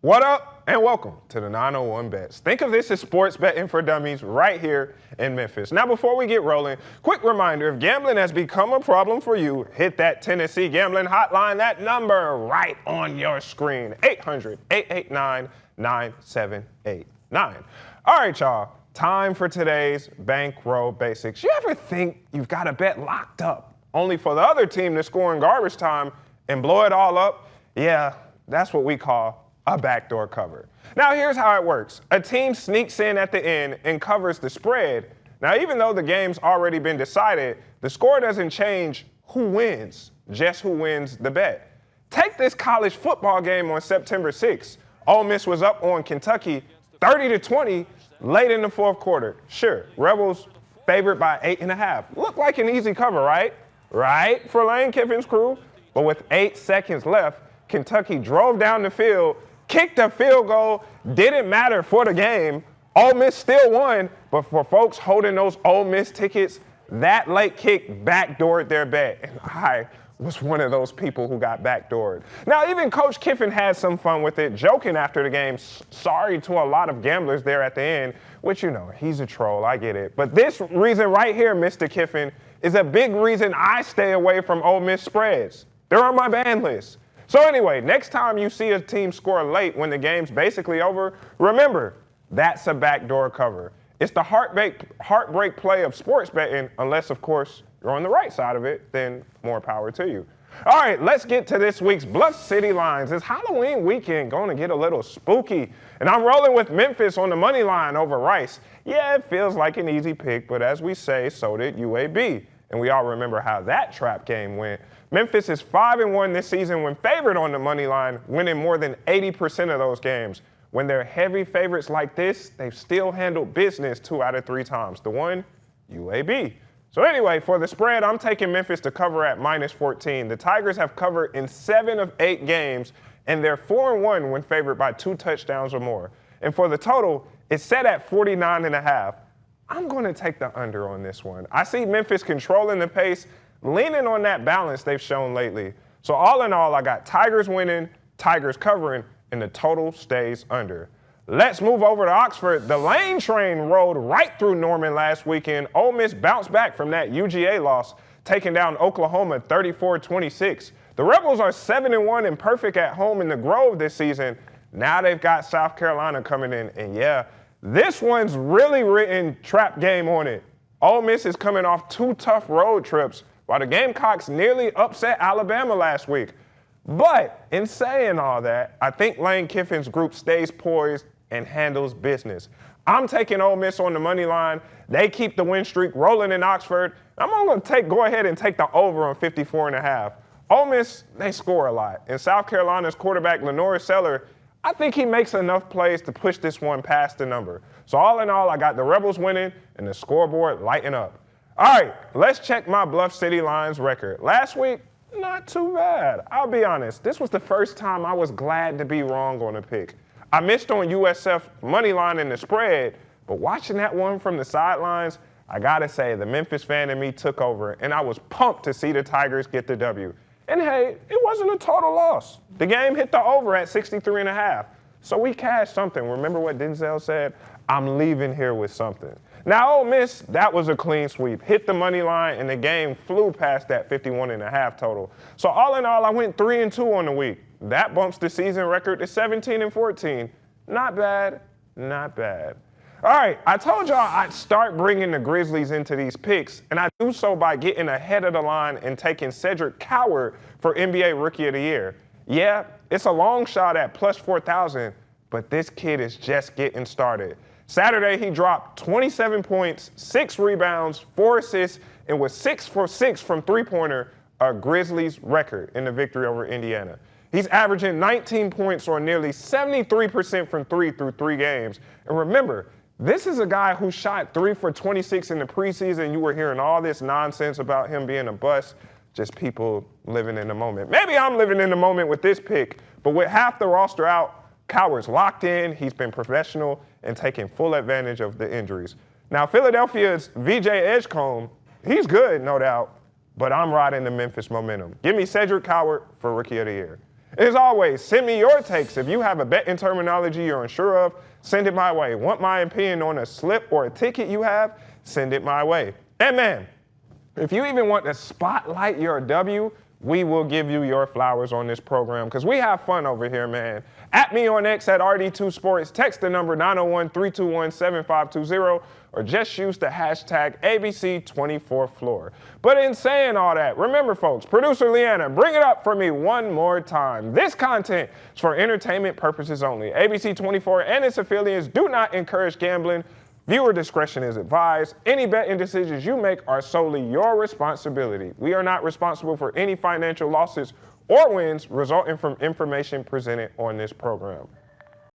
What up, and welcome to the 901 Bets. Think of this as sports betting for dummies right here in Memphis. Now, before we get rolling, quick reminder, if gambling has become a problem for you, hit that Tennessee Gambling Hotline, that number right on your screen, 800-889-9789. All right, y'all, time for today's Bankroll Basics. You ever think you've got a bet locked up, only for the other team to score in garbage time and blow it all up? Yeah, that's what we call a backdoor cover. Now, here's how it works. A team sneaks in at the end and covers the spread. Now, even though the game's already been decided, the score doesn't change who wins, just who wins the bet. Take this college football game on September 6th. Ole Miss was up on Kentucky 30-20 late in the fourth quarter. Sure, Rebels favored by 8.5. Looked like an easy cover, right? Right for Lane Kiffin's crew. But with 8 seconds left, Kentucky drove down the field, kicked a field goal, didn't matter for the game. Ole Miss still won, but for folks holding those Ole Miss tickets, that late kick backdoored their bet. And I was one of those people who got backdoored. Now, even Coach Kiffin had some fun with it, joking after the game, sorry to a lot of gamblers there at the end, which, you know, he's a troll, I get it. But this reason right here, Mr. Kiffin, is a big reason I stay away from Ole Miss spreads. They're on my ban list. So anyway, next time you see a team score late when the game's basically over, remember, that's a backdoor cover. It's the heartbreak play of sports betting, unless, of course, you're on the right side of it, then more power to you. All right, let's get to this week's Bluff City lines. It's Halloween weekend, going to get a little spooky. And I'm rolling with Memphis on the money line over Rice. Yeah, it feels like an easy pick, but as we say, so did UAB. And we all remember how that trap game went. Memphis is 5-1 this season when favored on the money line, winning more than 80% of those games. When they're heavy favorites like this, they've still handled business 2 out of 3 times. The one, UAB. So anyway, for the spread, I'm taking Memphis to cover at -14. The Tigers have covered in 7 of 8 games, and they're 4-1 when favored by 2 touchdowns or more. And for the total, it's set at 49.5. I'm going to take the under on this one. I see Memphis controlling the pace, leaning on that balance they've shown lately. So all in all, I got Tigers winning, Tigers covering, and the total stays under. Let's move over to Oxford. The Lane train rolled right through Norman last weekend. Ole Miss bounced back from that UGA loss, taking down Oklahoma 34-26. The Rebels are 7-1 and perfect at home in the Grove this season. Now they've got South Carolina coming in, and yeah, this one's really written trap game on it. Ole Miss is coming off 2 tough road trips, while the Gamecocks nearly upset Alabama last week. But in saying all that, I think Lane Kiffin's group stays poised and handles business. I'm taking Ole Miss on the money line. They keep the win streak rolling in Oxford. I'm going to go ahead and take the over on 54.5. Ole Miss, they score a lot. And South Carolina's quarterback, Lenore Seller, I think he makes enough plays to push this one past the number. So all in all, I got the Rebels winning and the scoreboard lighting up. All right, let's check my Bluff City lines record. Last week, not too bad. I'll be honest, this was the first time I was glad to be wrong on a pick. I missed on USF money line in the spread, but watching that one from the sidelines, I gotta say the Memphis fan in me took over, and I was pumped to see the Tigers get the W. And hey, it wasn't a total loss. The game hit the over at 63.5. So we cashed something. Remember what Denson said? I'm leaving here with something. Now, Ole Miss, that was a clean sweep. Hit the money line, and the game flew past that 51.5 total. So all in all, I went 3-2 on the week. That bumps the season record to 17-14. Not bad, not bad. All right, I told y'all I'd start bringing the Grizzlies into these picks, and I do so by getting ahead of the line and taking Cedric Coward for NBA Rookie of the Year. Yeah, it's a long shot at plus 4,000, but this kid is just getting started. Saturday, he dropped 27 points, 6 rebounds, 4 assists, and was 6 for 6 from three-pointer, a Grizzlies record in the victory over Indiana. He's averaging 19 points or nearly 73% from 3 through 3 games. And remember, this is a guy who shot 3 for 26 in the preseason. You were hearing all this nonsense about him being a bust, just people living in the moment. Maybe I'm living in the moment with this pick, but with half the roster out, Coward's locked in, he's been professional, and taking full advantage of the injuries. Now, Philadelphia's VJ Edgecombe, he's good, no doubt, but I'm riding the Memphis momentum. Give me Cedric Coward for Rookie of the Year. As always, send me your takes. If you have a betting terminology you're unsure of, send it my way. Want my opinion on a slip or a ticket you have? Send it my way. And man, if you even want to spotlight your W, we will give you your flowers on this program because we have fun over here, man. At me on X at RD2Sports, text the number 901-321-7520, or just use the hashtag ABC24Floor. But in saying all that, remember folks, producer Leanna, bring it up for me one more time. This content is for entertainment purposes only. ABC24 and its affiliates do not encourage gambling. Viewer discretion is advised. Any betting decisions you make are solely your responsibility. We are not responsible for any financial losses or wins resulting from information presented on this program.